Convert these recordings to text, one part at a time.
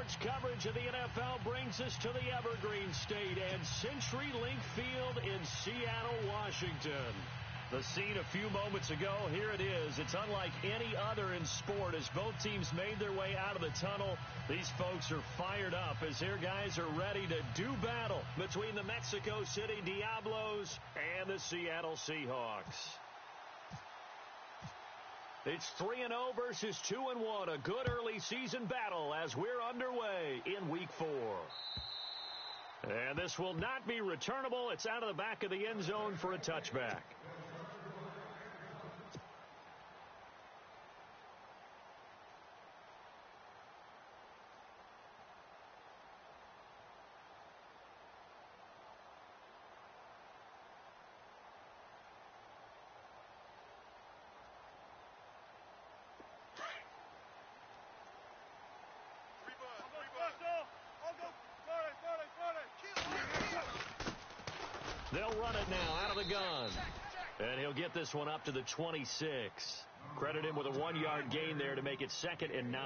Sports coverage of the NFL brings us to the Evergreen State and CenturyLink Field in Seattle, Washington. The scene a few moments ago, here it is. It's unlike any other in sport as both teams made their way out of the tunnel. These folks are fired up as their guys are ready to do battle between the Mexico City Diablos and the Seattle Seahawks. It's 3-0 versus 2-1, a good early season battle as we're underway in Week 4. And this will not be returnable. It's out of the back of the end zone for a touchback. They'll run it now out of the gun. And he'll get this one up to the 26. Credit him with a 1-yard gain there to make it 2nd and 9.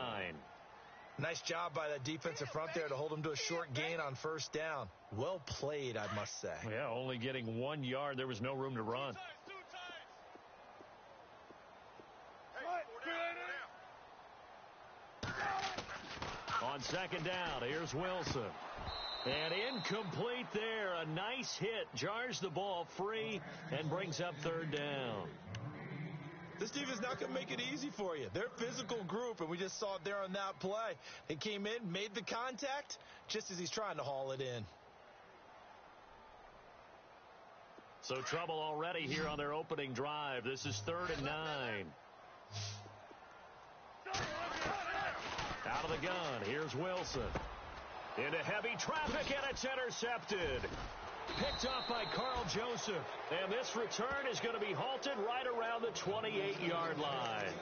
Nice job by that defensive front there to hold him to a short gain on first down. Well played, I must say. Yeah, only getting 1 yard. There was no room to run. On 2nd down, here's Wilson. And incomplete there. A nice hit. Jars the ball free and brings up 3rd down. This defense not going to make it easy for you. They're a physical group, and we just saw it there on that play. They came in, made the contact, just as he's trying to haul it in. So trouble already here on their opening drive. This is 3rd and 9. Out of the gun. Here's Wilson. Into heavy traffic, and it's intercepted. Picked off by Carl Joseph. And this return is going to be halted right around the 28-yard line.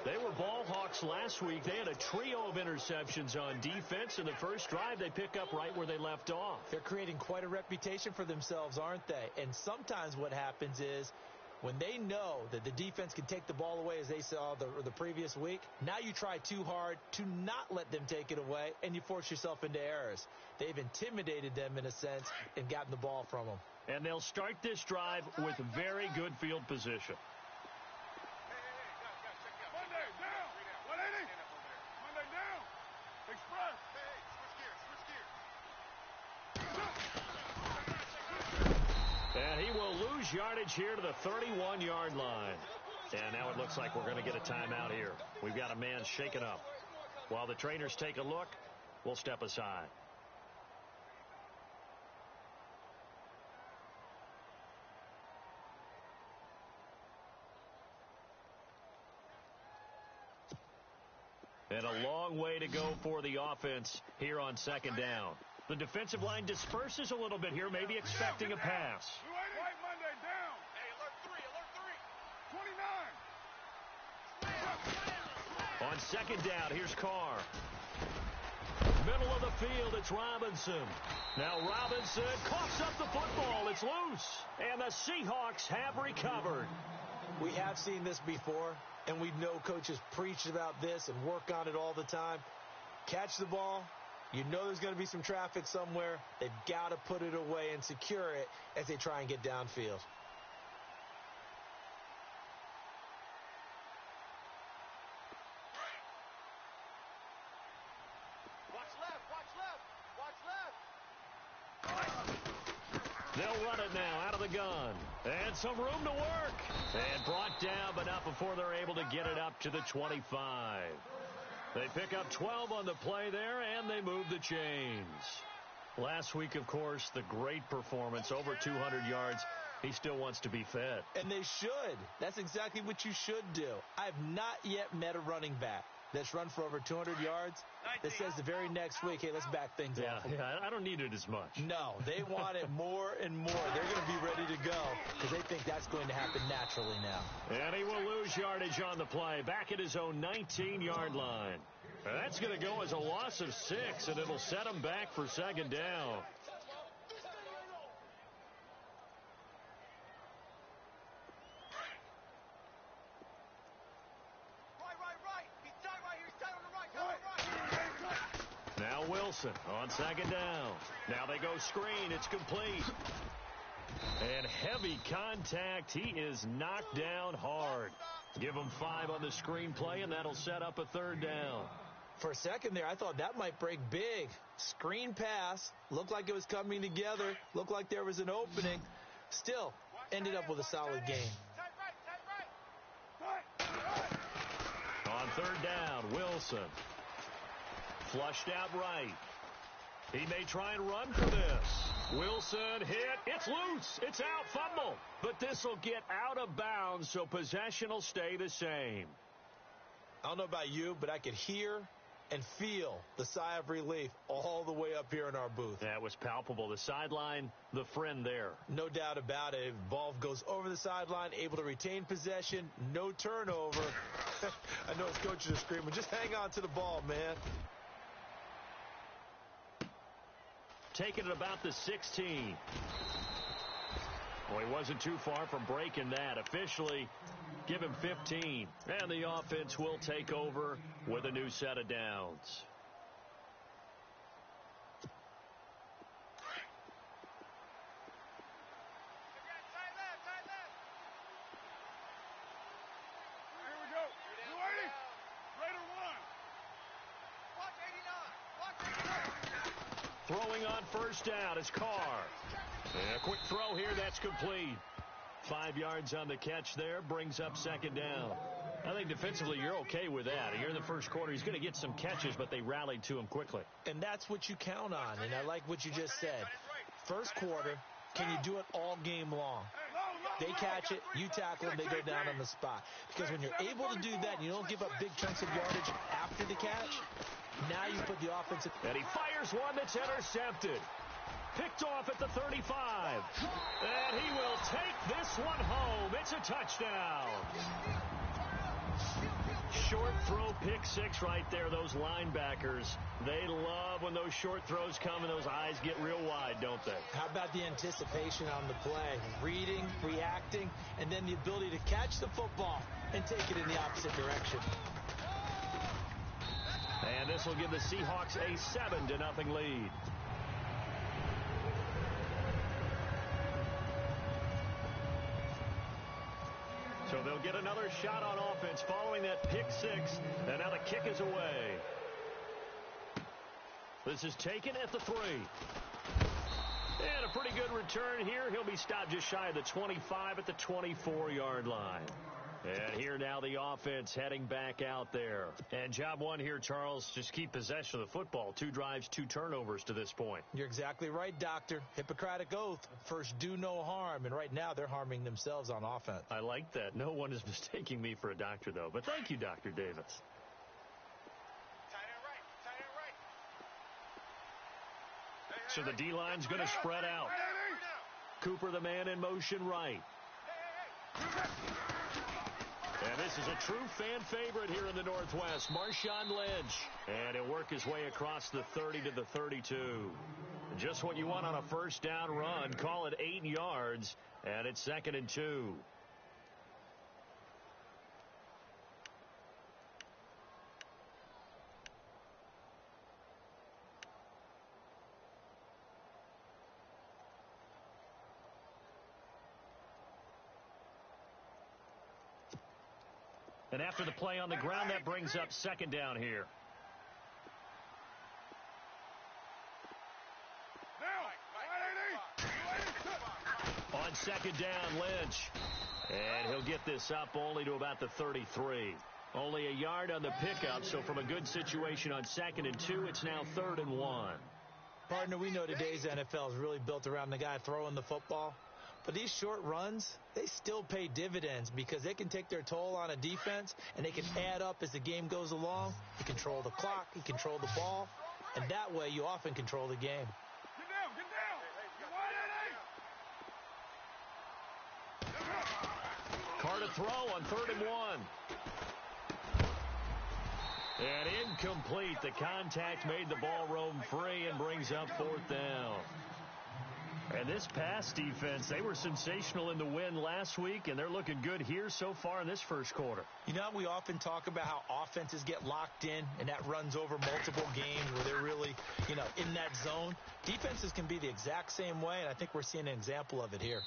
They were ball hawks last week. They had a trio of interceptions on defense. In the first drive, they pick up right where they left off. They're creating quite a reputation for themselves, aren't they? And sometimes what happens is when they know that the defense can take the ball away, as they saw the previous week, now you try too hard to not let them take it away, and you force yourself into errors. They've intimidated them, in a sense, and gotten the ball from them. And they'll start this drive with very good field position. Monday, down. 180. Monday, down. Express. And he will lose yardage here to the 31-yard line. And now it looks like we're going to get a timeout here. We've got a man shaken up. While the trainers take a look, we'll step aside. And a long way to go for the offense here on 2nd down. The defensive line disperses a little bit here, maybe expecting a pass. White Monday, down. Hey, alert 3. 29. On 2nd down, here's Carr. Middle of the field, it's Robinson. Now Robinson coughs up the football. It's loose. And the Seahawks have recovered. We have seen this before, and we know coaches preach about this and work on it all the time. Catch the ball. You know there's going to be some traffic somewhere. They've got to put it away and secure it as they try and get downfield. Watch left. Watch left. They'll run it now out of the gun. And some room to work. And brought down, but not before they're able to get it up to the 25. They pick up 12 on the play there, and they move the chains. Last week, of course, the great performance, over 200 yards. He still wants to be fed. And they should. That's exactly what you should do. I have not yet met a running back that's run for over 200 yards that says the very next week, hey, let's back things off. Yeah, I don't need it as much. No, they want it more and more. They're going to be ready to go because they think that's going to happen naturally now. And he will lose yardage on the play, back at his own 19-yard line. That's going to go as a loss of 6, and it'll set him back for 2nd down. Wilson on second down. Now they go screen. It's complete. And heavy contact. He is knocked down hard. Give him 5 on the screen play, and that'll set up a third down. For a second there, I thought that might break big. Screen pass. Looked like it was coming together. Looked like there was an opening. Still, ended up with a solid game. On third down, Wilson. Flushed out right. He may try and run for this. Wilson hit. It's loose. It's out. Fumble. But this will get out of bounds, so possession will stay the same. I don't know about you, but I could hear and feel the sigh of relief all the way up here in our booth. That was palpable. The sideline, the friend there. No doubt about it. Ball goes over the sideline, able to retain possession, no turnover. I know his coaches are screaming, just hang on to the ball, man. Taking it about the 16. Well, he wasn't too far from breaking that. Officially, give him 15. And the offense will take over with a new set of downs. Here we go. 280. Raider 1. Throwing on first down is Carr. And a quick throw here, that's complete. 5 yards on the catch there, brings up second down. I think defensively you're okay with that. Here in the first quarter, he's going to get some catches, but they rallied to him quickly. And that's what you count on, and I like what you just said. First quarter, can you do it all game long? They catch it, you tackle them, they go down on the spot. Because when you're able to do that and you don't give up big chunks of yardage after the catch, now you put the offensive... And he fires one that's intercepted. Picked off at the 35. And he will take this one home. It's a touchdown. Short throw, pick six right there. Those linebackers, they love when those short throws come and those eyes get real wide, don't they? How about the anticipation on the play? Reading, reacting, and then the ability to catch the football and take it in the opposite direction. And this will give the Seahawks a 7-0 lead. So they'll get another shot on offense following that pick six. And now the kick is away. This is taken at the 3. And a pretty good return here. He'll be stopped just shy of the 25 at the 24-yard line. And here now the offense heading back out there. And job one here, Charles, just keep possession of the football. 2 drives, 2 turnovers to this point. You're exactly right, Doctor. Hippocratic oath. First, do no harm. And right now, they're harming themselves on offense. I like that. No one is mistaking me for a doctor, though. But thank you, Dr. Davis. Tight end right. So the D-line's going to spread out. Cooper, the man in motion right. And this is a true fan favorite here in the Northwest, Marshawn Lynch. And he'll work his way across the 30 to the 32. Just what you want on a first down run. Call it 8 yards, and it's 2nd and 2. And after the play on the ground, that brings up 2nd down here. On 2nd down, Lynch. And he'll get this up only to about the 33. Only a yard on the pickup, so from a good situation on 2nd and 2, it's now 3rd and 1. Partner, we know today's NFL is really built around the guy throwing the football. But these short runs, they still pay dividends because they can take their toll on a defense and they can add up as the game goes along. You control the clock, you control the ball, and that way you often control the game. Carr to throw on 3rd and 1. And incomplete. The contact made the ball roam free and brings up 4th down. And this pass defense, they were sensational in the win last week, and they're looking good here so far in this first quarter. You know, we often talk about how offenses get locked in, and that runs over multiple games where they're really, in that zone. Defenses can be the exact same way, and I think we're seeing an example of it here.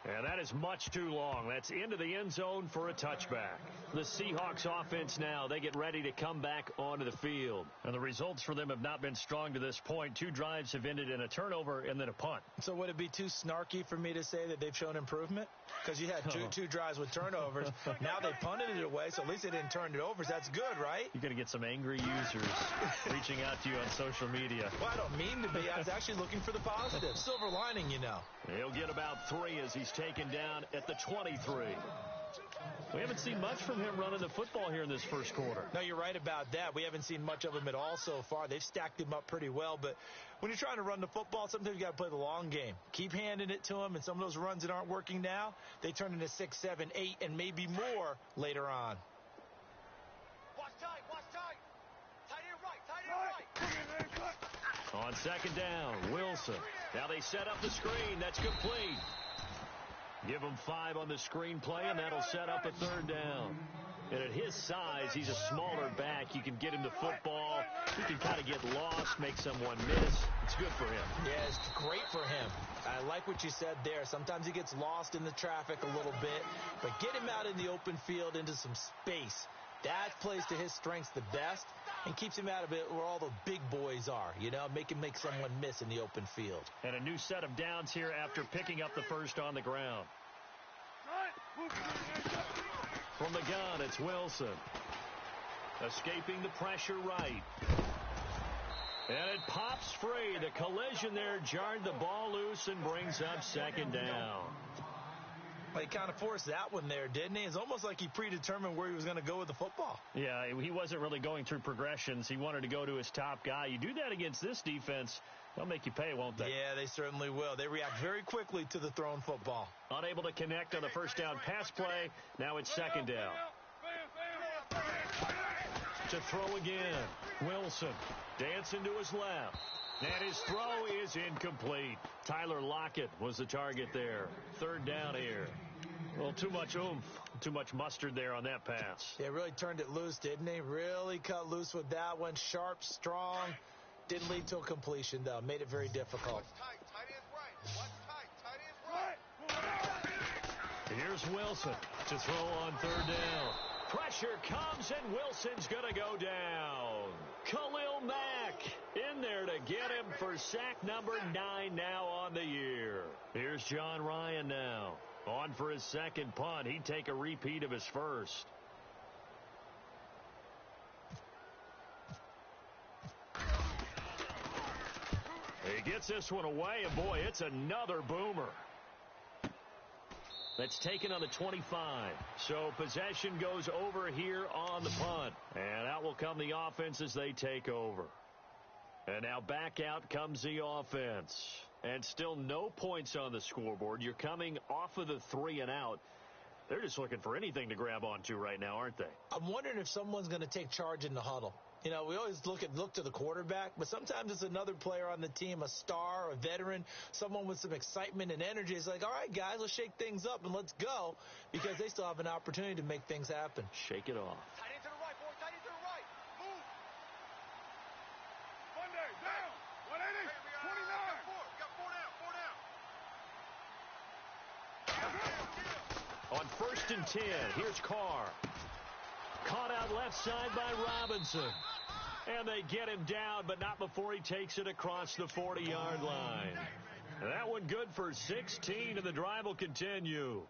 And that is much too long. That's into the end zone for a touchback. The Seahawks offense now, they get ready to come back onto the field. And the results for them have not been strong to this point. 2 drives have ended in a turnover and then a punt. So would it be too snarky for me to say that they've shown improvement? Because you had two drives with turnovers. Now they punted it away, so at least they didn't turn it over. That's good, right? You're going to get some angry users reaching out to you on social media. Well, I don't mean to be. I was actually looking for the positive. Silver lining, He'll get about 3 as he's taken down at the 23. We haven't seen much from him running the football here in this first quarter. No, you're right about that. We haven't seen much of him at all so far. They've stacked him up pretty well, but when you're trying to run the football, sometimes you got to play the long game. Keep handing it to him, and some of those runs that aren't working now, they turn into 6, 7, 8, and maybe more later on. Watch tight. Tight end right. On second down, Wilson. Now they set up the screen. That's complete. Give him 5 on the screen play, and that'll set up a 3rd down. And at his size, he's a smaller back. You can get him the football. He can kind of get lost, make someone miss. It's good for him. Yeah, it's great for him. I like what you said there. Sometimes he gets lost in the traffic a little bit, but get him out in the open field into some space. That plays to his strengths the best and keeps him out of it where all the big boys are, make him make someone miss in the open field. And a new set of downs here after picking up the first on the ground. From the gun, it's Wilson. Escaping the pressure right. And it pops free. The collision there jarred the ball loose and brings up second down. Well, he kind of forced that one there, didn't he? It's almost like he predetermined where he was going to go with the football. Yeah, he wasn't really going through progressions. He wanted to go to his top guy. You do that against this defense, they'll make you pay, won't they? Yeah, they certainly will. They react very quickly to the thrown football. Unable to connect on the first down pass play. Now it's second down. To throw again. Wilson dancing to his left. And his throw is incomplete. Tyler Lockett was the target there. 3rd down here. Well, too much oomph, too much mustard there on that pass. Yeah, really turned it loose, didn't he? Really cut loose with that one. Sharp, strong. Didn't lead to a completion, though. Made it very difficult. Here's Wilson to throw on 3rd down. Pressure comes, and Wilson's going to go down. Khalil Mack in there to get him for sack number 9 now on the year. Here's John Ryan now. On for his second punt. He'd take a repeat of his first. He gets this one away, and boy, it's another boomer. That's taken on the 25. So possession goes over here on the punt. And out will come the offense as they take over. And now back out comes the offense. And still no points on the scoreboard. You're coming off of the 3 and out. They're just looking for anything to grab onto right now, aren't they? I'm wondering if someone's going to take charge in the huddle. We always look to the quarterback, but sometimes it's another player on the team, a star, a veteran, someone with some excitement and energy. It's like, all right, guys, let's shake things up and let's go, because they still have an opportunity to make things happen. Shake it off. Tight end to the right, boy. Tight end to the right. Move. Monday, down. 180. 29. On 1st and 10, here's Carr. Caught out left side by Robinson. And they get him down, but not before he takes it across the 40-yard line. That one good for 16, and the drive will continue.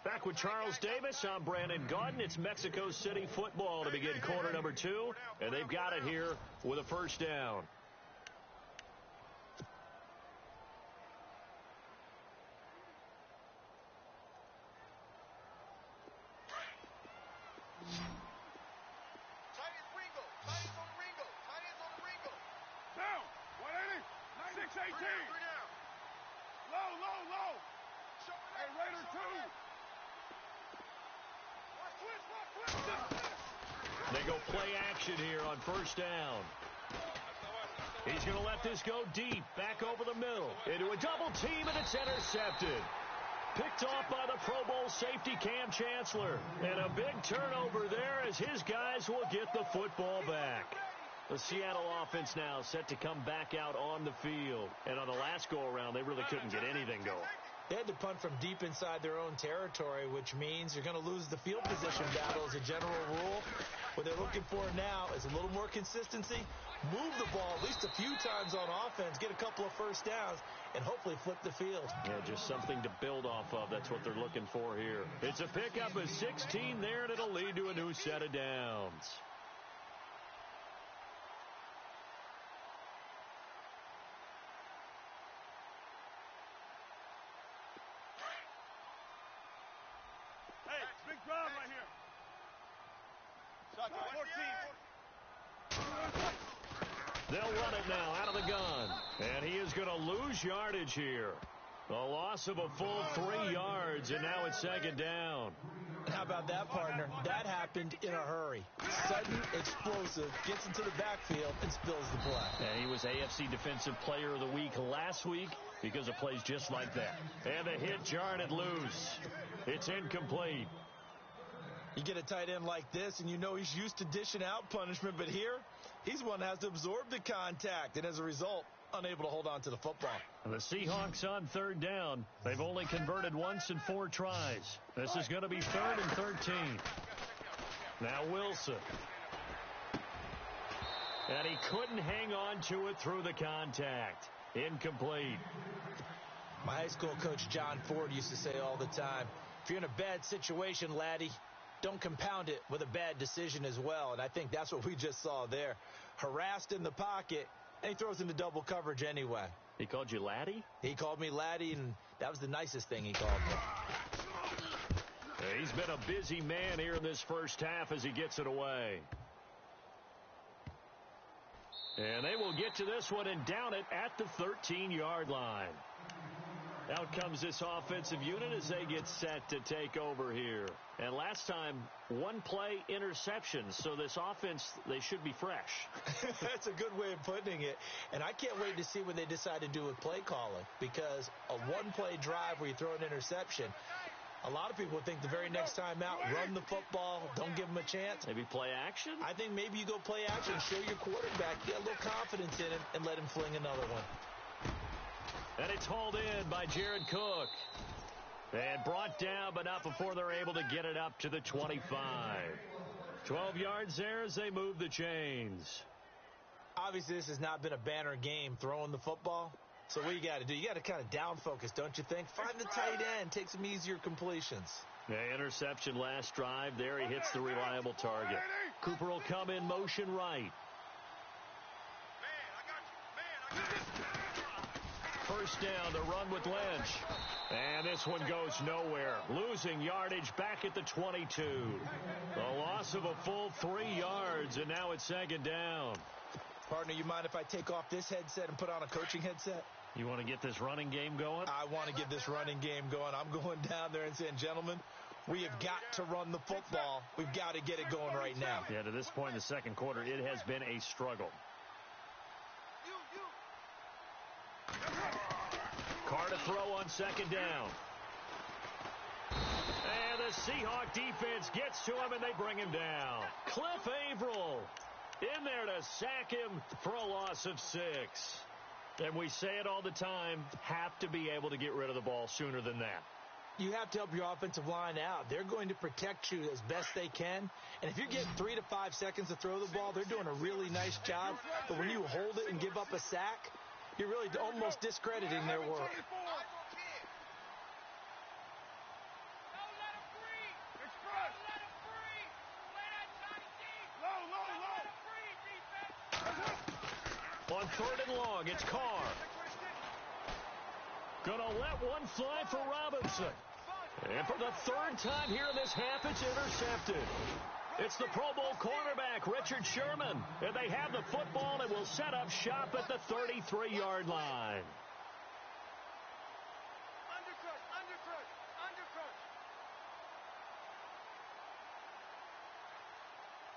Back with Charles Davis, I'm Brandon Gaudin. It's Mexico City football to begin quarter number 2, and they've got it here with a first down. Low. Hey, Raider 2. They go play action here on first down. He's going to let this go deep, back over the middle, into a double team, and it's intercepted. Picked off by the Pro Bowl safety Cam Chancellor. And a big turnover there as his guys will get the football back. The Seattle offense now set to come back out on the field. And on the last go-around, they really couldn't get anything going. They had to punt from deep inside their own territory, which means you're going to lose the field position battle as a general rule. What they're looking for now is a little more consistency, move the ball at least a few times on offense, get a couple of first downs, and hopefully flip the field. Yeah, just something to build off of. That's what they're looking for here. It's a pickup of 16 there, and it'll lead to a new set of downs. Big drive right here. 14. They'll run it now out of the gun. And he is going to lose yardage here. A loss of a full 3 yards, and now it's second down. How about that, partner? That happened in a hurry. Sudden, explosive, gets into the backfield, and spills the play. And he was AFC Defensive Player of the Week last week because of plays just like that. And the hit jarred loose. It's incomplete. You get a tight end like this, and you know he's used to dishing out punishment, but here, he's one that has to absorb the contact, and as a result, unable to hold on to the football. And the Seahawks on third down. They've only converted once in 4 tries. This is going to be 3rd and 13. Now Wilson. And he couldn't hang on to it through the contact. Incomplete. My high school coach, John Ford, used to say all the time, if you're in a bad situation, laddie, don't compound it with a bad decision as well. And I think that's what we just saw there. Harassed in the pocket, and he throws into double coverage anyway. He called you laddie? He called me laddie, and that was the nicest thing he called me. He's been a busy man here in this first half as he gets it away. And they will get to this one and down it at the 13-yard line. Out comes this offensive unit as they get set to take over here. And last time, 1 play interception. So this offense, they should be fresh. That's a good way of putting it. And I can't wait to see what they decide to do with play calling. Because a 1-play drive where you throw an interception, a lot of people think the very next time out, run the football, don't give them a chance. Maybe play action? I think maybe you go play action, show your quarterback, get a little confidence in him, and let him fling another one. And it's hauled in by Jared Cook. And brought down, but not before they're able to get it up to the 25. 12 yards there as they move the chains. Obviously, this has not been a banner game throwing the football. So what you got to do? You got to kind of down focus, don't you think? Find the tight end, take some easier completions. Yeah, interception last drive. There he hits the reliable target. Cooper will come in motion right. First down, the run with Lynch. And this one goes nowhere. Losing yardage back at the 22. A loss of a full 3 yards, and now it's second down. Partner, you mind if I take off this headset and put on a coaching headset? You want to get this running game going? I want to get this running game going. I'm going down there and saying, gentlemen, we have got to run the football. We've got to get it going right now. Yeah, to this point in the second quarter, it has been a struggle. Carr to throw on second down. And the Seahawk defense gets to him, and they bring him down. Cliff Averill in there to sack him for a loss of 6. And we say it all the time, have to be able to get rid of the ball sooner than that. You have to help your offensive line out. They're going to protect you as best they can. And if you're getting 3 to 5 seconds to throw the ball, they're doing a really nice job. But when you hold it and give up a sack, you're really almost discrediting their work. On 3rd and long, it's Carr. Gonna let one fly for Robinson. And for the 3rd time here in this half, it's intercepted. It's the Pro Bowl cornerback, Richard Sherman. And they have the football and will set up shop at the 33-yard line.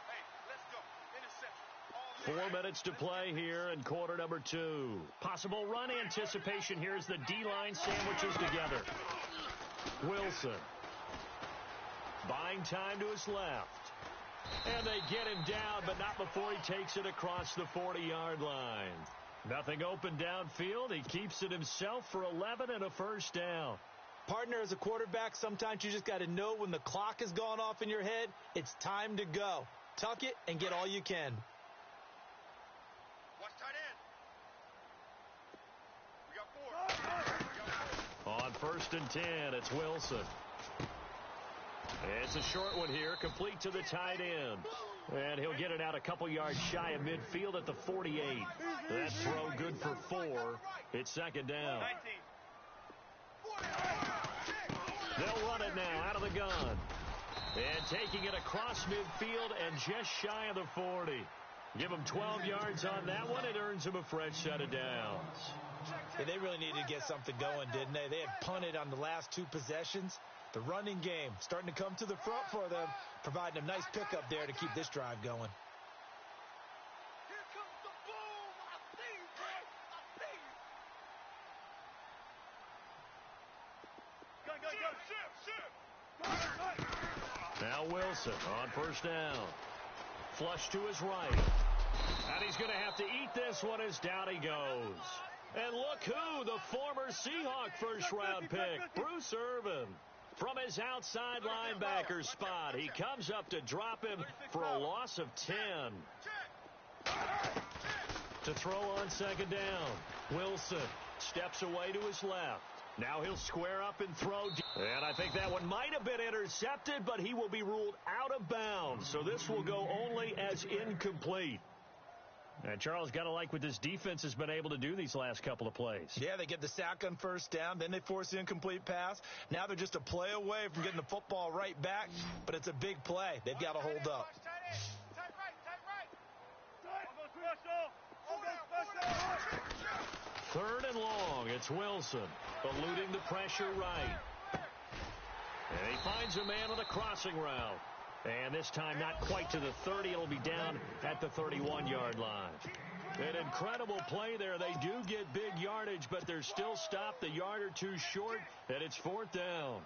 Hey, let's go. Interception. 4 minutes to play here in quarter number 2. Possible run anticipation here as the D-line sandwiches together. Wilson. Buying time to his left. And they get him down, but not before he takes it across the 40-yard line. Nothing open downfield. He keeps it himself for 11 and a first down. Partner, as a quarterback, sometimes you just got to know when the clock has gone off in your head, it's time to go. Tuck it and get all you can. Watch tight end. We got 4. On first and 10, it's Wilson. It's a short one here, complete to the tight end. And he'll get it out a couple yards shy of midfield at the 48. That throw good for 4. It's second down. 19. They'll run it now out of the gun. And taking it across midfield and just shy of the 40. Give him 12 yards on that one. It earns him a fresh set of downs. Yeah, they really needed to get something going, didn't they? They had punted on the last 2 possessions. The running game starting to come to the front for them, providing a nice pickup there to keep this drive going. Here comes the boom. I see you, boy. I see you. Go. Now Wilson on first down. Flush to his right. And he's going to have to eat this one as down he goes. And look who, the former Seahawk first-round pick, Bruce Irvin. From his outside linebacker spot, he comes up to drop him for a loss of 10. To throw on second down, Wilson steps away to his left. Now he'll square up and throw. And I think that one might have been intercepted, but he will be ruled out of bounds. So this will go only as incomplete. And Charles, got to like what this defense has been able to do these last couple of plays. Yeah, they get the sack on first down, then they force the incomplete pass. Now they're just a play away from getting the football right back, but it's a big play. They've got to hold up. Third and long, it's Wilson, eluding the pressure right. And he finds a man on the crossing route. And this time not quite to the 30. It'll be down at the 31-yard line. An incredible play there. They do get big yardage, but they're still stopped a yard or two short, and it's fourth down.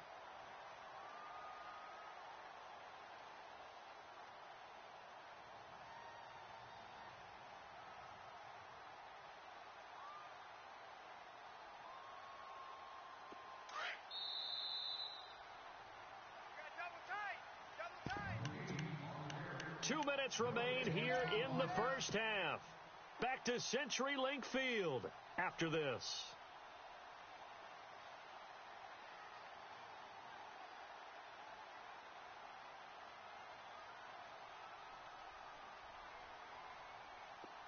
Two minutes remain here in the first half. Back to CenturyLink Field after this.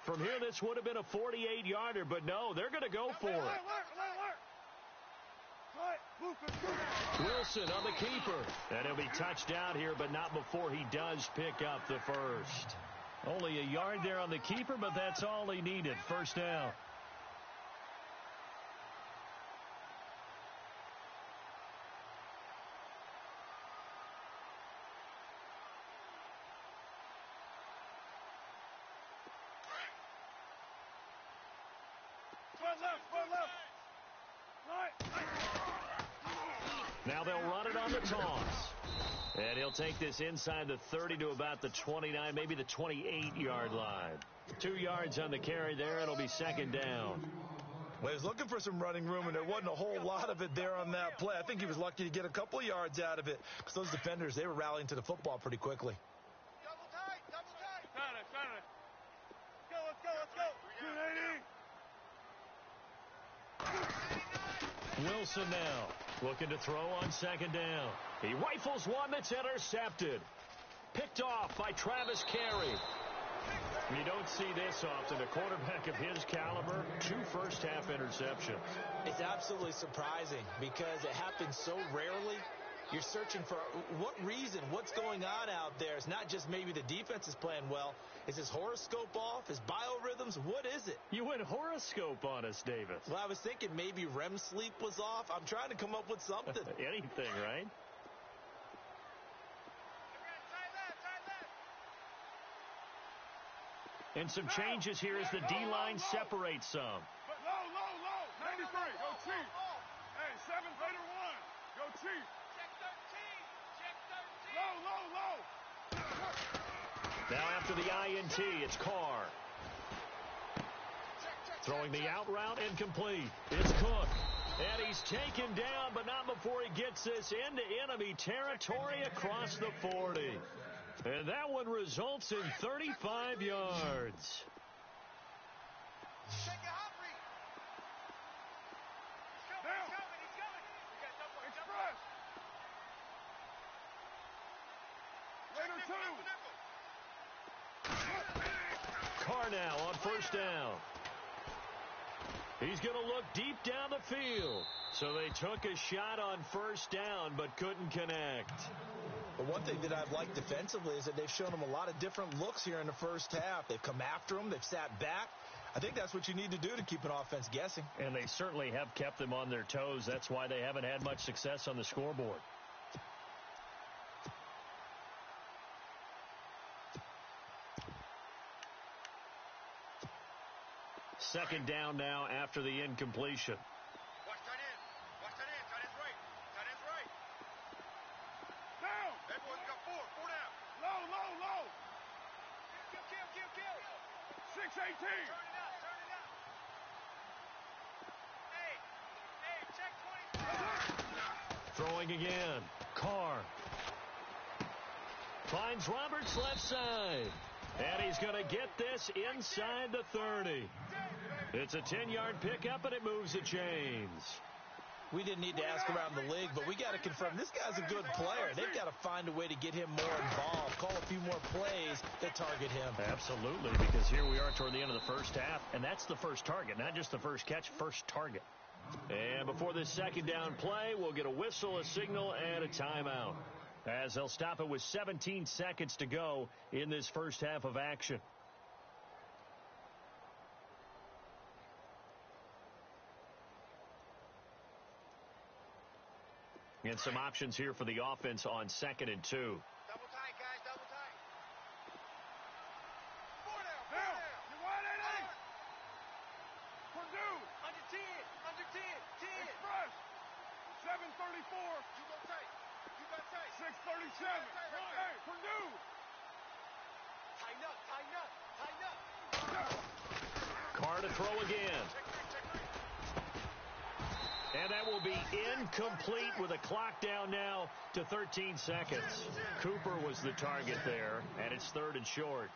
From here, this would have been a 48-yarder, but no, they're going to go for it. Wilson on the keeper. And he'll be touched down here, but not before he does pick up the first. Only a yard there on the keeper, but that's all he needed. First down. Now they'll run it on the toss. And he'll take this inside the 30 to about the 29, maybe the 28-yard line. 2 yards on the carry there. It'll be second down. Well, he was looking for some running room, and there wasn't a whole lot of it there on that play. I think he was lucky to get a couple of yards out of it because those defenders, they were rallying to the football pretty quickly. Double tight. Let's go. 280. Wilson now looking to throw on second down. He rifles one that's intercepted. Picked off by Travis Carey. You don't see this often. A quarterback of his caliber, 2 first-half interceptions. It's absolutely surprising because it happens so rarely. You're searching for what reason, what's going on out there. It's not just maybe the defense is playing well. Is his horoscope off? His biorhythms? What is it? You went horoscope on us, Davis. Well, I was thinking maybe REM sleep was off. I'm trying to come up with something. Anything, right? And some changes here as the D-line separates some. Low. 93. Go Chief. Hey, 7th Raider 1. Go Chief. Check 13. Low. Now after the INT, it's Carr. Throwing the out route incomplete. It's Cook. And he's taken down, but not before he gets this into enemy territory across the 40. And that one results in 35 yards. Carr now on first down. He's going to look deep down the field. So they took a shot on first down, but couldn't connect. But one thing that I've liked defensively is that they've shown him a lot of different looks here in the first half. They've come after him. They've sat back. I think that's what you need to do to keep an offense guessing. And they certainly have kept them on their toes. That's why they haven't had much success on the scoreboard. Second down now after the incompletion. Watch tight end. Tight end's right. Down. Everyone's got 4 down. Low. Kill. 6-18. Turn it up. Hey, check 20. Throwing again. Carr. Finds Roberts left side. And he's going to get this inside the 30. It's a 10-yard pickup, and it moves the chains. We didn't need to ask around the league, but we got to confirm this guy's a good player. They've got to find a way to get him more involved, call a few more plays that target him. Absolutely, because here we are toward the end of the first half, and that's the first target, not just the first catch, first target. And before this second down play, we'll get a whistle, a signal, and a timeout, as they'll stop it with 17 seconds to go in this first half of action. And some options here for the offense on 2nd and 2. Double tight, guys. Double tight. 4 down. You're wide at 8. Purdue. Under 10. 10. Express. 7:34. You go tight. 6:37. Hey, Purdue. Tighten up. Carr to throw again. And that will be incomplete with a clock down now to 13 seconds. Cooper was the target there, and it's 3rd and short.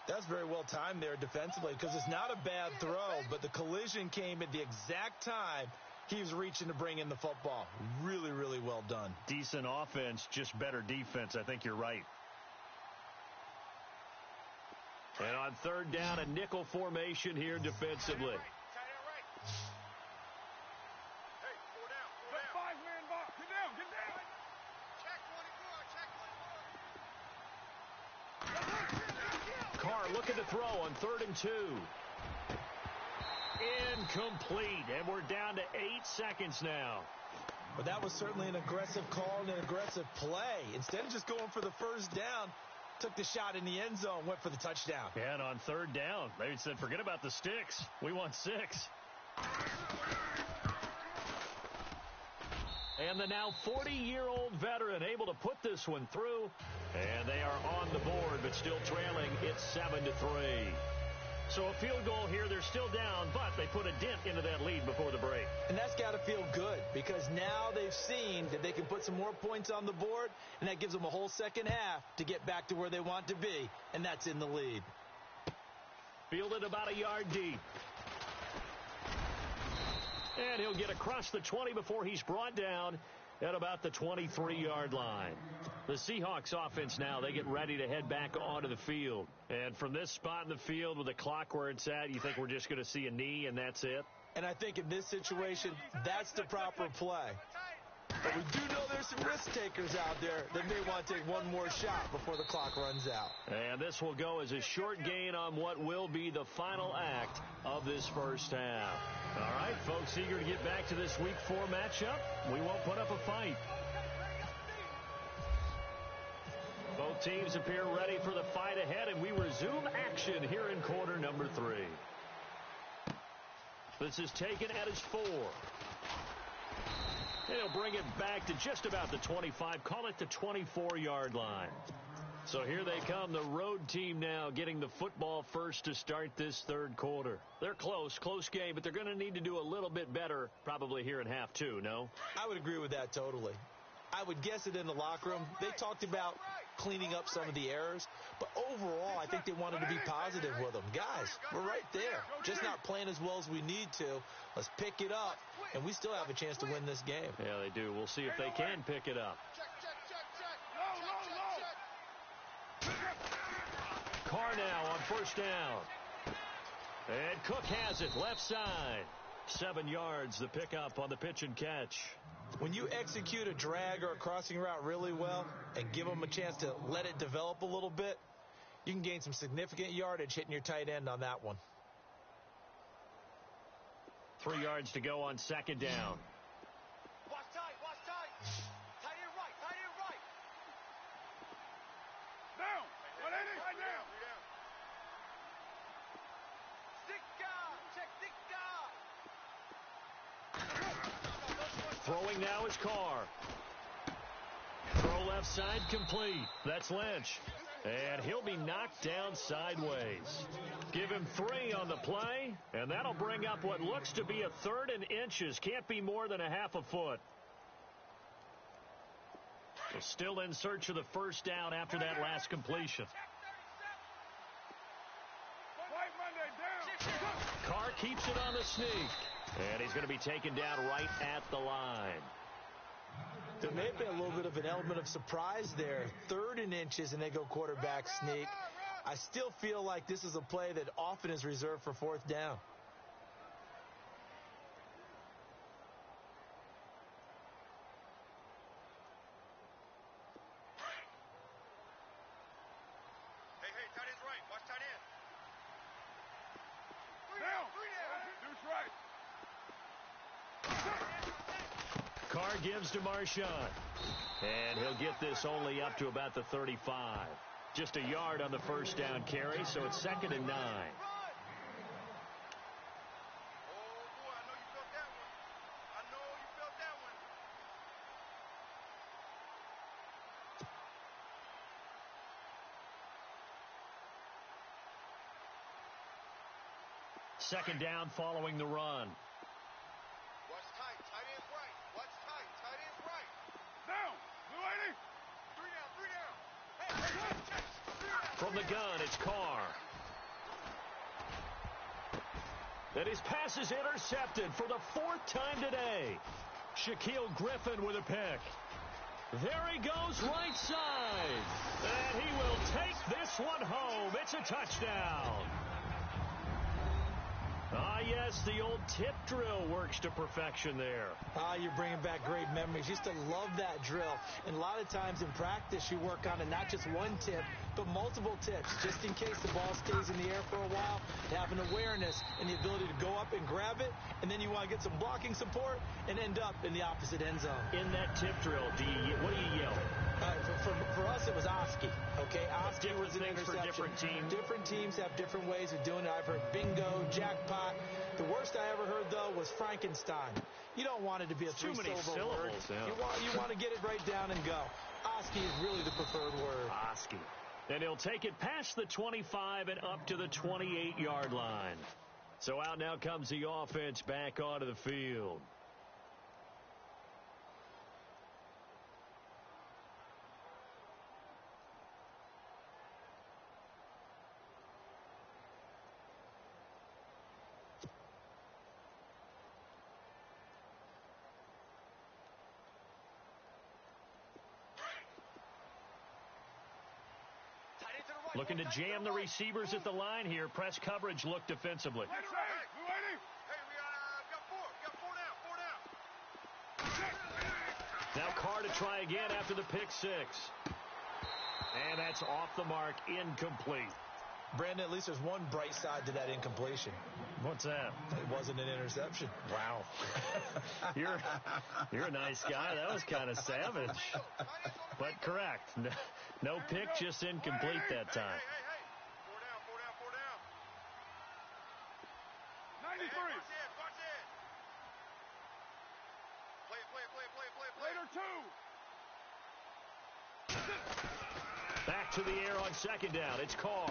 That's very well timed there defensively because it's not a bad throw, but the collision came at the exact time he was reaching to bring in the football. Really, really well done. Decent offense, just better defense. I think you're right. And on 3rd down, a nickel formation here defensively. Carr looking to throw on 3rd and 2. Incomplete, and we're down to 8 seconds now. But that was certainly an aggressive call and an aggressive play. Instead of just going for the first down, took the shot in the end zone, went for the touchdown. And on 3rd down, they said, forget about the sticks. We want 6. And the now 40-year-old veteran able to put this one through. And they are on the board, but still trailing. It's 7-3. So a field goal here. They're still down, but they put a dent into that lead before the break. And that's got to feel good because now they've seen that they can put some more points on the board, and that gives them a whole second half to get back to where they want to be, and that's in the lead. Fielded about a yard deep. And he'll get across the 20 before he's brought down at about the 23-yard line. The Seahawks offense now, they get ready to head back onto the field. And from this spot in the field with the clock where it's at, you think we're just going to see a knee and that's it? And I think in this situation, that's the proper play. But we do know there's some risk takers out there that may want to take one more shot before the clock runs out. And this will go as a short gain on what will be the final act of this first half. All right, folks, eager to get back to this Week 4 matchup. We won't put up a fight. Both teams appear ready for the fight ahead, and we resume action here in quarter number 3. This is taken at his 4. And he'll bring it back to just about the 25, call it the 24-yard line. So here they come, the road team now getting the football first to start this third quarter. They're close game, but they're going to need to do a little bit better probably here in half 2, no? I would agree with that totally. I would guess it in the locker room. They talked about cleaning up some of the errors, but overall, I think they wanted to be positive with them. Guys, we're right there. Just not playing as well as we need to. Let's pick it up, and we still have a chance to win this game. Yeah, they do. We'll see if they can pick it up. Carr now on first down. And Cook has it, left side. 7 yards, the pickup on the pitch and catch. When you execute a drag or a crossing route really well and give them a chance to let it develop a little bit, you can gain some significant yardage hitting your tight end on that one. 3 yards to go on second down. Watch tight. Tight end right. Down. 180. Tight down. Stick guy. Check stick guy. Throwing now is Carr. Throw left side complete. That's Lynch. And he'll be knocked down sideways. Give him 3 on the play, and that'll bring up what looks to be a 3rd and inches. Can't be more than a half a foot. Still in search of the first down after that last completion. Carr keeps it on the sneak. And he's going to be taken down right at the line. There may have been a little bit of an element of surprise there. 3rd and inches, and they go quarterback sneak. I still feel like this is a play that often is reserved for 4th down. Hey, tight end's right. Watch tight end. 3 down. Deuce right. Carr gives to Marshawn. And he'll get this only up to about the 35. Just a yard on the first down carry, so it's 2nd and 9. Second down following the run. Watch tight. Tight end's right. Watch tight. Tight end's right. Down. Blue 80. 3 down. Hey. From the gun, it's Carr. And his pass is intercepted for the 4th time today. Shaquille Griffin with a pick. There he goes right side. And he will take this one home. It's a touchdown. Ah, yes, the old tip drill works to perfection there. Ah, you're bringing back great memories. Used to love that drill. And a lot of times in practice, you work on it, not just one tip, but multiple tips, just in case the ball stays in the air for a while. You have an awareness and the ability to go up and grab it, and then you want to get some blocking support and end up in the opposite end zone. In that tip drill, what do you yell? For us, it was Oski. Okay, Oski was an interception. For different teams. Different teams have different ways of doing it. I've heard bingo, jackpot. The worst I ever heard, though, was Frankenstein. You don't want it to be a three-syllable word. Yeah. You want to get it right down and go. Oski is really the preferred word. Oski. And he'll take it past the 25 and up to the 28-yard line. So out now comes the offense back onto the field. Looking to jam the receivers at the line here. Press coverage look defensively. Hey, we got 4 down. Now Carr to He'll try again after the pick six. And that's off the mark, incomplete. Brandon, at least there's one bright side to that incompletion. What's that? It wasn't an interception. Wow. You're a nice guy. That was kind of savage. But correct. No pick, just incomplete that time. Hey. 4 down. 93. Watch it. Play. Later, 2. Back to the air on second down. It's Carr.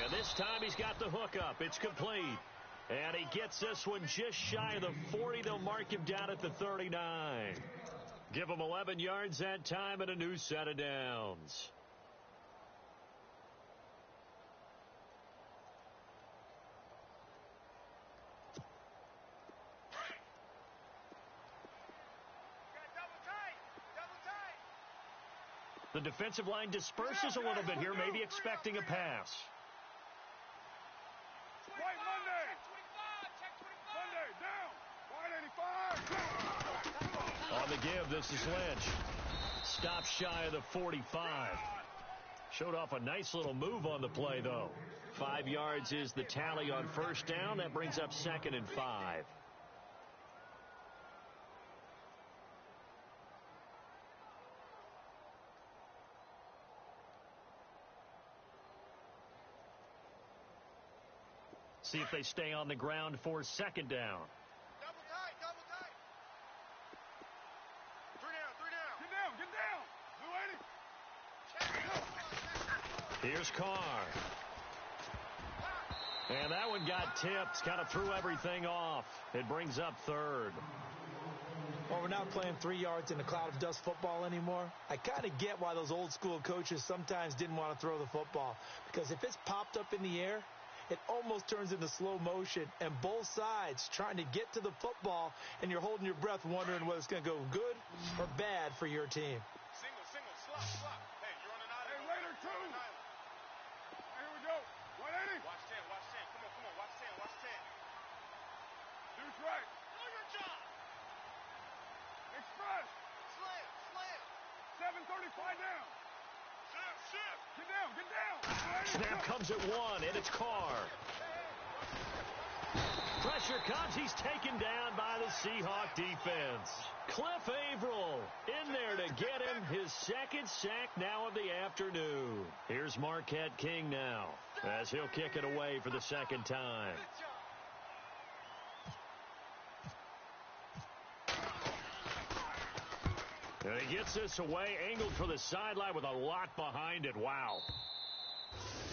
And this time he's got the hook up. It's complete. And he gets this one just shy of the 40. They'll mark him down at the 39. Give him 11 yards that time and a new set of downs. The defensive line disperses a little bit here, maybe expecting a pass. Right, Monday, down. Wide 85. On the give, this is Lynch. Stops shy of the 45. Showed off a nice little move on the play, though. 5 yards is the tally on first down. That brings up 2nd and 5. See if they stay on the ground for second down. Double tight. 3 down. Blue 80. Here's Carr. And that one got tipped. Kind of threw everything off. It brings up 3rd. Well, we're not playing 3 yards in a cloud of dust football anymore. I kind of get why those old school coaches sometimes didn't want to throw the football. Because if it's popped up in the air, it almost turns into slow motion, and both sides trying to get to the football, and you're holding your breath wondering whether it's going to go good or bad for your team. Single, slot. Hey, you're on an island. Hey, later, 2. Here we go. 180. Watch 10. Come on. Watch 10. Deuce right. Do your job. Express. Slam. 7:35 down. Shift. Get down. Snap comes at 1, and it's Carr. Pressure comes. He's taken down by the Seahawk defense. Cliff Averill in there to get him his 2nd sack now of the afternoon. Here's Marquette King now as he'll kick it away for the 2nd time. And he gets this away, angled for the sideline with a lot behind it. Wow.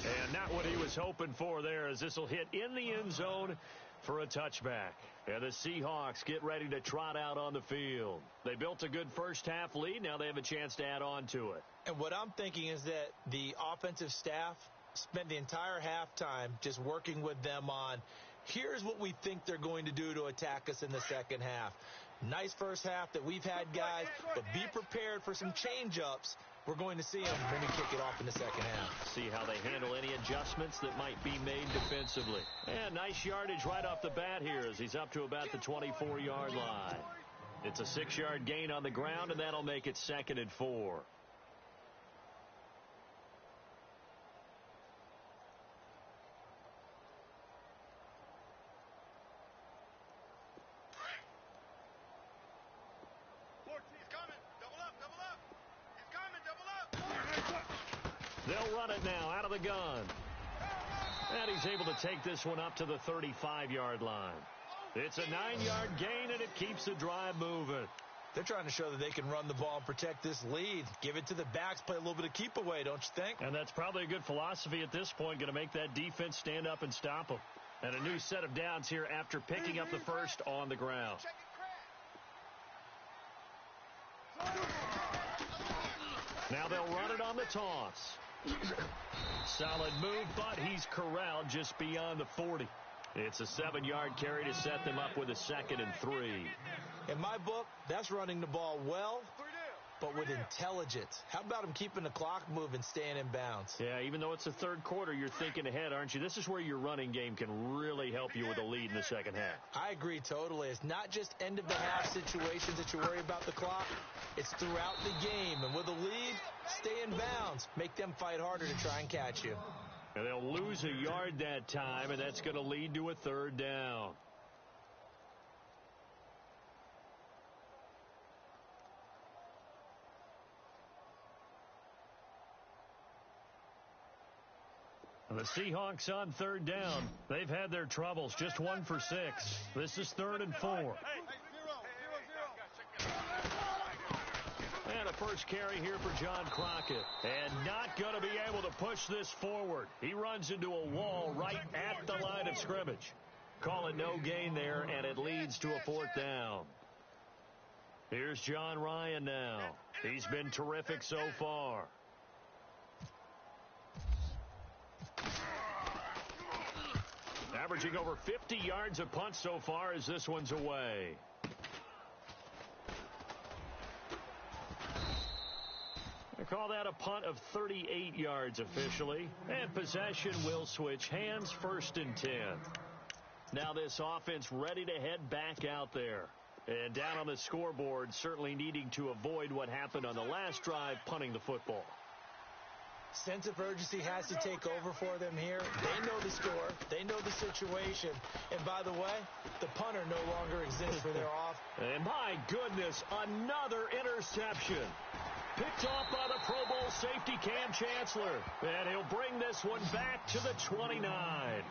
And not what he was hoping for there, as this will hit in the end zone for a touchback. And the Seahawks get ready to trot out on the field. They built a good first half lead. Now they have a chance to add on to it. And what I'm thinking is that the offensive staff spent the entire halftime just working with them on, here's what we think they're going to do to attack us in the second half. Nice first half that we've had, guys, but be prepared for some change-ups. We're going to see them when we kick it off in the second half. See how they handle any adjustments that might be made defensively. And nice yardage right off the bat here as he's up to about the 24-yard line. It's a 6-yard gain on the ground, and that'll make it 2nd and 4. They'll run it now out of the gun. And he's able to take this one up to the 35-yard line. It's a 9-yard gain, and it keeps the drive moving. They're trying to show that they can run the ball and protect this lead. Give it to the backs, play a little bit of keep away, don't you think? And that's probably a good philosophy at this point, going to make that defense stand up and stop them. And a new set of downs here after picking up the first on the ground. Now they'll run it on the toss. Solid move, but he's corralled just beyond the 40. It's a 7-yard carry to set them up with a 2nd and 3. In my book, that's running the ball well, but with intelligence. How about him keeping the clock moving, staying in bounds? Yeah, even though it's the third quarter, you're thinking ahead, aren't you? This is where your running game can really help you with a lead in the second half. I agree totally. It's not just end-of-the-half situations that you worry about the clock. It's It's throughout the game, and with a lead, stay in bounds. Make them fight harder to try and catch you. And they'll lose a yard that time, and that's going to lead to a third down. The Seahawks on third down. They've had their troubles. Just 1 for 6. This is 3rd and 4. And a first carry here for John Crockett. And not going to be able to push this forward. He runs into a wall right at the line of scrimmage. Call it no gain there, and it leads to a 4th down. Here's John Ryan now. He's been terrific so far. Averaging over 50 yards a punt so far as this one's away. They call that a punt of 38 yards officially. And possession will switch hands, 1st and 10. Now this offense ready to head back out there. And down on the scoreboard, certainly needing to avoid what happened on the last drive, punting the football. Sense of urgency has to take over for them here. They know the score. They know the situation. And by the way, the punter no longer exists for their off. And my goodness, another interception. Picked off by the Pro Bowl safety Cam Chancellor. And he'll bring this one back to the 29.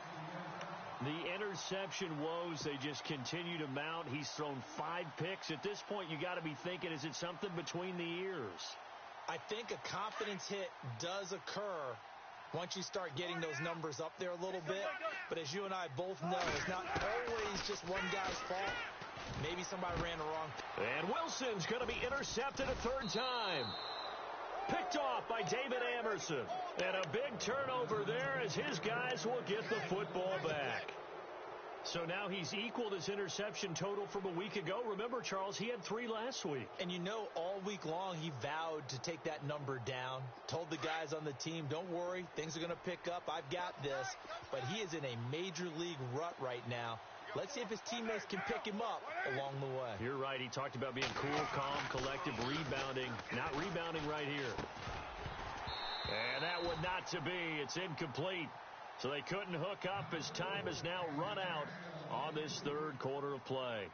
The interception woes, they just continue to mount. He's thrown 5 picks. At this point, you got to be thinking, is it something between the ears? I think a confidence hit does occur once you start getting those numbers up there a little bit. But as you and I both know, it's not always just one guy's fault. Maybe somebody ran the wrong. And Wilson's going to be intercepted a 3rd time. Picked off by David Amerson. And a big turnover there as his guys will get the football back. So now he's equaled his interception total from a week ago. Remember, Charles, he had 3 last week. And you know, all week long he vowed to take that number down. Told the guys on the team, don't worry, things are going to pick up. I've got this. But he is in a major league rut right now. Let's see if his teammates can pick him up along the way. You're right. He talked about being cool, calm, collective, rebounding. Not rebounding right here. And that one not to be. It's incomplete. So they couldn't hook up as time has now run out on this 3rd quarter of play.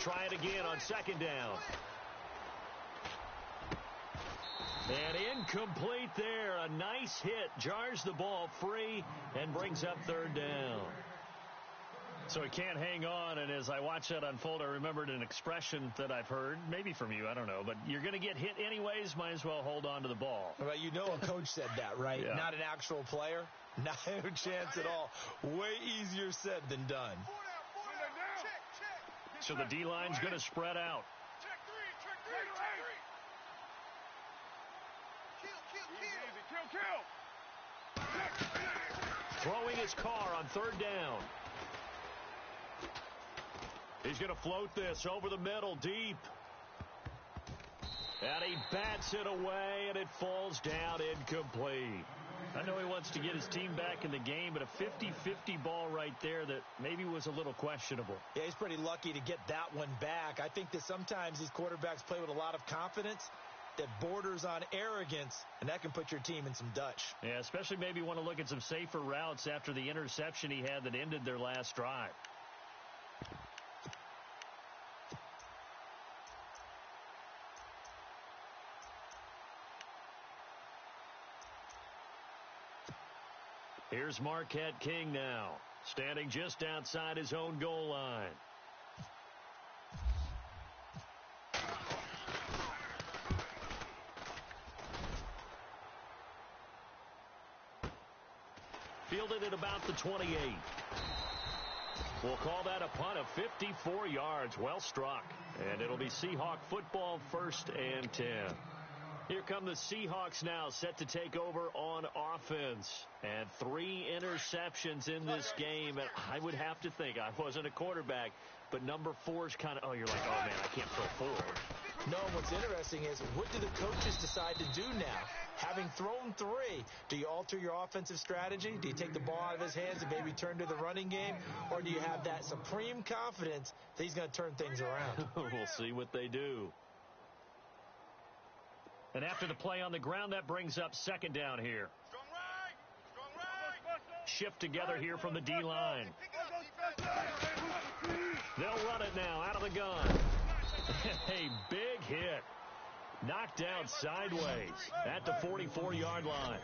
Try it again on 2nd down. And incomplete there. A nice hit. Jars the ball free and brings up 3rd down. So he can't hang on. And as I watch that unfold, I remembered an expression that I've heard, maybe from you, I don't know. But you're going to get hit anyways. Might as well hold on to the ball. Well, you know a coach said that, right? Yeah. Not an actual player. Not a chance at all. Way easier said than done. So the D-line's going to spread out. Check three. Kill. Throwing his car on 3rd down. He's going to float this over the middle, deep. And he bats it away, and it falls down incomplete. I know he wants to get his team back in the game, but a 50-50 ball right there that maybe was a little questionable. Yeah, he's pretty lucky to get that one back. I think that sometimes these quarterbacks play with a lot of confidence that borders on arrogance, and that can put your team in some Dutch. Yeah, especially maybe want to look at some safer routes after the interception he had that ended their last drive. Here's Marquette King now, standing just outside his own goal line. Fielded at about the 28. We'll call that a punt of 54 yards. Well struck. And it'll be Seahawk football, 1st and 10. Here come the Seahawks now, set to take over on offense. And 3 interceptions in this game. And I would have to think, I wasn't a quarterback, but number 4 is kind of, oh, you're like, oh, man, I can't throw 4. No, what's interesting is, what do the coaches decide to do now? Having thrown 3, do you alter your offensive strategy? Do you take the ball out of his hands and maybe turn to the running game? Or do you have that supreme confidence that he's going to turn things around? We'll see what they do. And after the play on the ground, that brings up second down here. Strong right. Strong right. Shift together here from the D-line. They'll run it now out of the gun. A big hit. Knocked out sideways at the 44-yard line.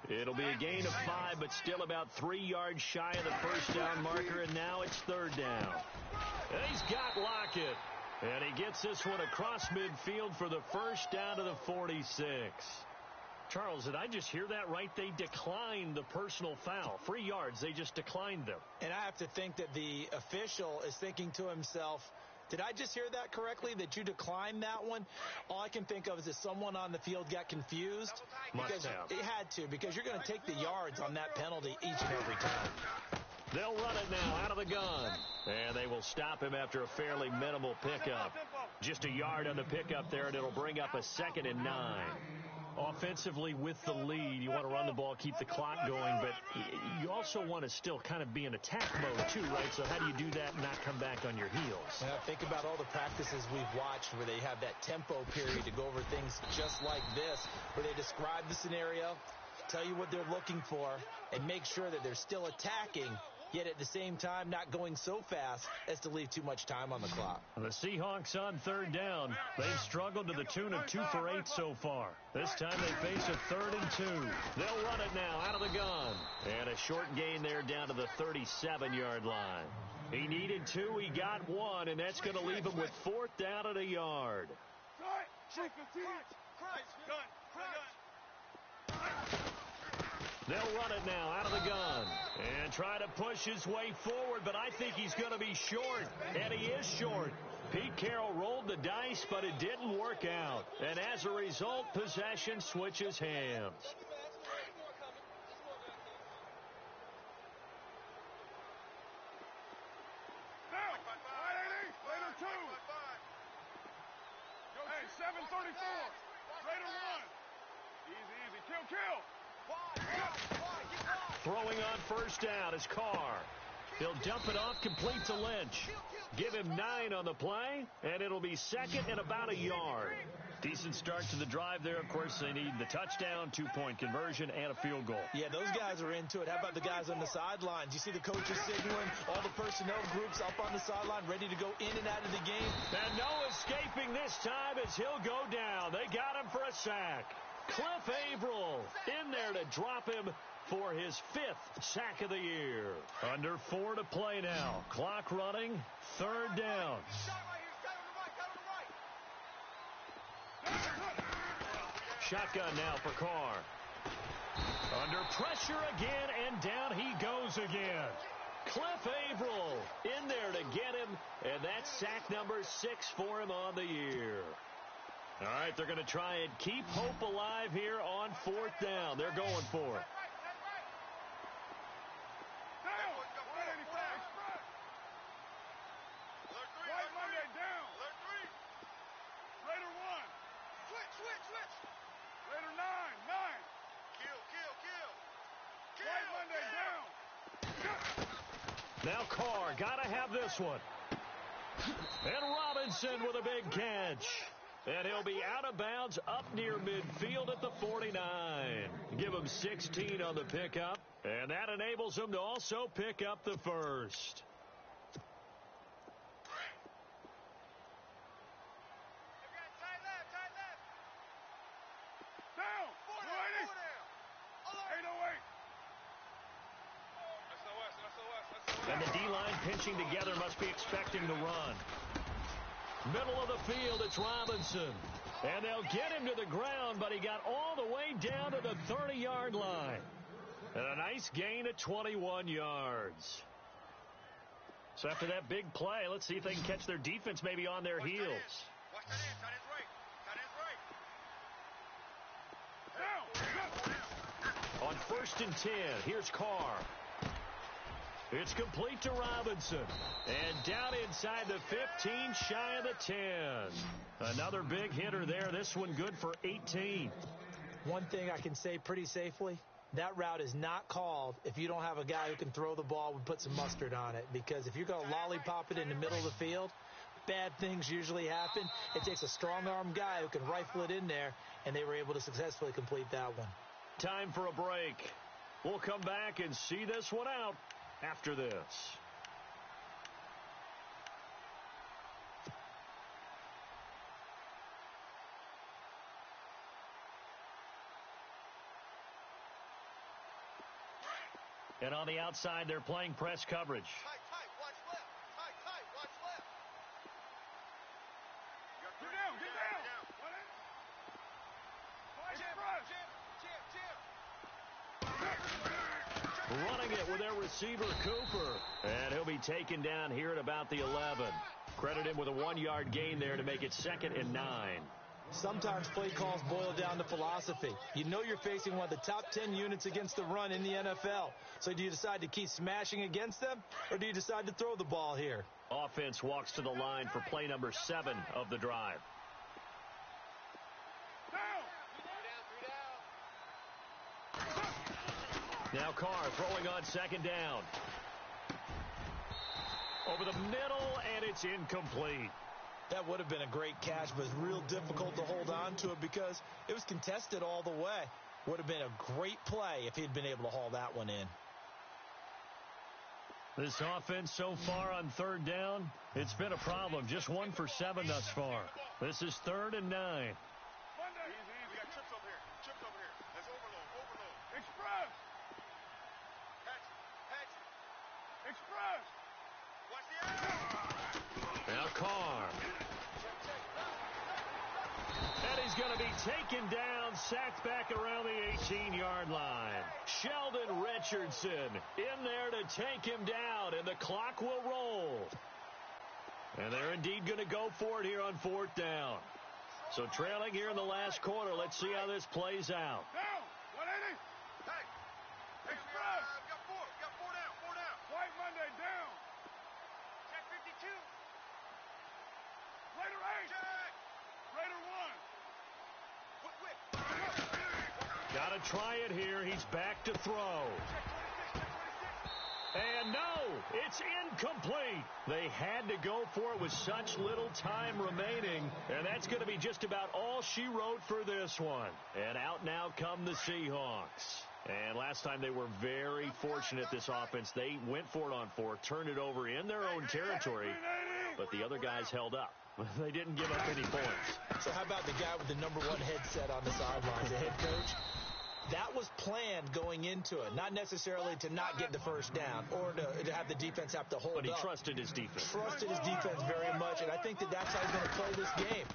It'll be a gain of 5, but still about 3 yards shy of the first down marker, and now it's third down. And he's got Lockett. And he gets this one across midfield for the first down to the 46. Charles, did I just hear that right? They declined the personal foul. 3 yards, they just declined them. And I have to think that the official is thinking to himself, did I just hear that correctly, that you declined that one? All I can think of is that someone on the field got confused. Because it had to, because you're going to take the yards on that penalty each and every time. They'll run it now out of the gun. And they will stop him after a fairly minimal pickup. Just a yard on the pickup there, and it'll bring up a 2nd and 9. Offensively with the lead, you want to run the ball, keep the clock going, but you also want to still kind of be in attack mode too, right? So how do you do that and not come back on your heels? Think about all the practices we've watched where they have that tempo period to go over things just like this, where they describe the scenario, tell you what they're looking for, and make sure that they're still attacking, yet at the same time not going so fast as to leave too much time on the clock. The Seahawks on third down. They've struggled to the tune of 2 for 8 so far. This time they face a 3rd and 2. They'll run it now out of the gun. And a short gain there down to the 37-yard line. He needed 2, he got 1, and that's going to leave him with 4th down at a yard. They'll run it now out of the gun and try to push his way forward, but I think he's going to be short, and he is short. Pete Carroll rolled the dice, but it didn't work out, and as a result, possession switches hands. Hey, 734. Raider 1. Easy. Kill. Throwing on first down is Carr. He'll dump it off, complete to Lynch. Give him 9 on the play, and it'll be 2nd and about a yard. Decent start to the drive there. Of course, they need the touchdown, 2-point conversion, and a field goal. Yeah, those guys are into it. How about the guys on the sidelines? You see the coaches signaling, all the personnel groups up on the sideline, ready to go in and out of the game. And no escaping this time as he'll go down. They got him for a sack. Cliff Averill in there to drop him for his 5th sack of the year. Under 4 to play now. Clock running. 3rd down. Shotgun now for Carr. Under pressure again, and down he goes again. Cliff Averill in there to get him, and that's sack number 6 for him on the year. All right, they're going to try and keep hope alive here on 4th down. They're going for it. Now Carr, got to have this one. And Robinson with a big catch. And he'll be out of bounds up near midfield at the 49. Give him 16 on the pickup. And that enables him to also pick up the first. And the D-line pinching together, must be expecting the run. Middle of the field, it's Robinson. And they'll get him to the ground, but he got all the way down to the 30-yard line. And a nice gain of 21 yards. So after that big play, let's see if they can catch their defense maybe on their heels. first and 10. Here's Carr. It's complete to Robinson. And down inside the 15, shy of the 10. Another big hitter there. This one good for 18. One thing I can say pretty safely, that route is not called if you don't have a guy who can throw the ball and put some mustard on it. Because if you're going to lollipop it in the middle of the field, bad things usually happen. It takes a strong-arm guy who can rifle it in there, and they were able to successfully complete that one. Time for a break. We'll come back and see this one out after this. And on the outside, they're playing press coverage. Tight, watch left. Tight, watch left. Get down. Running it with their receiver, Cooper. And he'll be taken down here at about the 11. Credit him with a 1-yard gain there to make it 2nd and 9. Sometimes play calls boil down to philosophy. You know you're facing one of the top 10 units against the run in the NFL. So do you decide to keep smashing against them, or do you decide to throw the ball here? Offense walks to the line for play number 7 of the drive. Now Carr throwing on 2nd down. Over the middle, and it's incomplete. That would have been a great catch, but it's real difficult to hold on to it because it was contested all the way. Would have been a great play if he'd been able to haul that one in. This offense so far on 3rd down, it's been a problem. Just 1 for 7 thus far. This is 3rd and 9. Easy. We got trips over here. That's overload. Express. Patch it. Express. Watch the air. Now Carr. And he's going to be taken down, sacked back around the 18-yard line. Sheldon Richardson in there to take him down, and the clock will roll. And they're indeed going to go for it here on 4th down. So trailing here in the last quarter, let's see how this plays out. Down. 180. Hey. Express. Got four down. White Monday down. Check 52. Raider 8. Check. Raider 1. Got to try it here. He's back to throw. And no, it's incomplete. They had to go for it with such little time remaining, and that's going to be just about all she wrote for this one. And out now come the Seahawks. And last time they were very fortunate, this offense. They went for it on 4th, turned it over in their own territory, but the other guys held up. They didn't give up any points. So how about the guy with the number 1 headset on the sidelines, the head coach? That was planned going into it, not necessarily to not get the first down or to have the defense have to hold up. But he trusted his defense. Trusted his defense very much, and I think that's how he's going to play this game.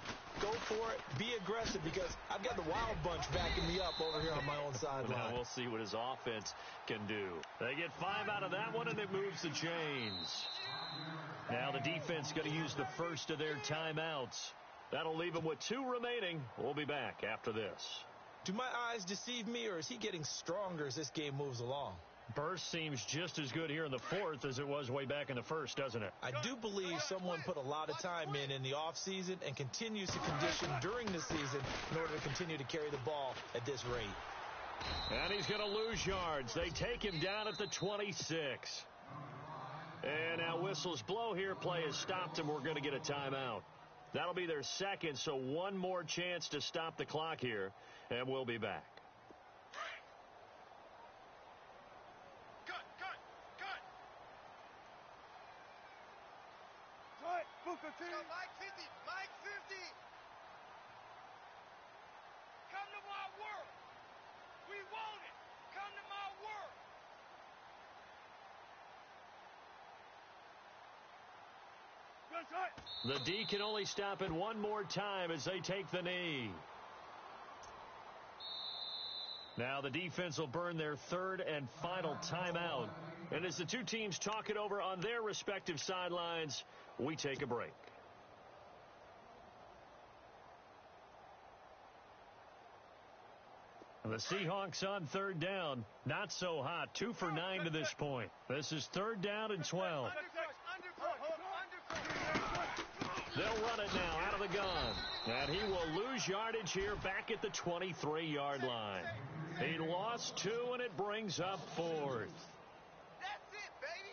Go for it, be aggressive, because I've got the wild bunch backing me up over here on my own sideline. Now we'll see what his offense can do. They get 5 out of that one, and it moves the chains. Now the defense going to use the first of their timeouts. That'll leave them with 2 remaining. We'll be back after this. Do my eyes deceive me, or is he getting stronger as this game moves along? Burst seems just as good here in the 4th as it was way back in the 1st, doesn't it? I do believe someone put a lot of time in the offseason and continues to condition during the season in order to continue to carry the ball at this rate. And he's going to lose yards. They take him down at the 26. And now whistles blow here. Play has stopped, and we're going to get a timeout. That'll be their 2nd, so 1 more chance to stop the clock here, and we'll be back. Cut. Tight. Booker T. Mike 50. Come to my world. We want it. Come to my world. The D can only stop it 1 more time as they take the knee. Now the defense will burn their 3rd and final timeout. And as the 2 teams talk it over on their respective sidelines, we take a break. The Seahawks on third down. Not so hot. 2 for 9 to this point. This is third down and 12. They'll run it now out of the gun. And he will lose yardage here back at the 23-yard line. He lost 2, and it brings up 4th. That's it, baby.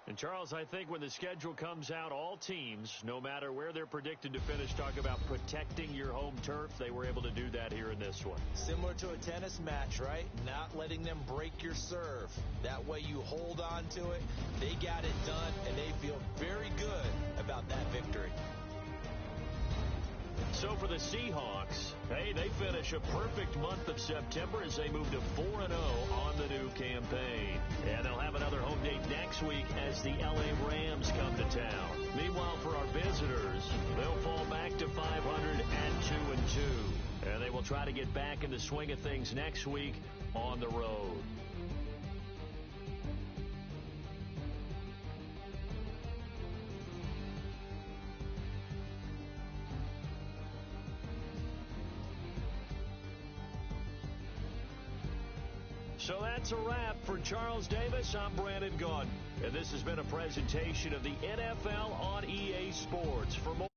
And, Charles, I think when the schedule comes out, all teams, no matter where they're predicted to finish, talk about protecting your home turf. They were able to do that here in this one. Similar to a tennis match, right? Not letting them break your serve. That way you hold on to it. They got it done, and they feel very good about that victory. So for the Seahawks, hey, they finish a perfect month of September as they move to 4-0 on the new campaign. And they'll have another home date next week as the L.A. Rams come to town. Meanwhile, for our visitors, they'll fall back to 500 and 2-2. And they will try to get back in the swing of things next week on the road. So that's a wrap for Charles Davis. I'm Brandon Gaudin, and this has been a presentation of the NFL on EA Sports. For more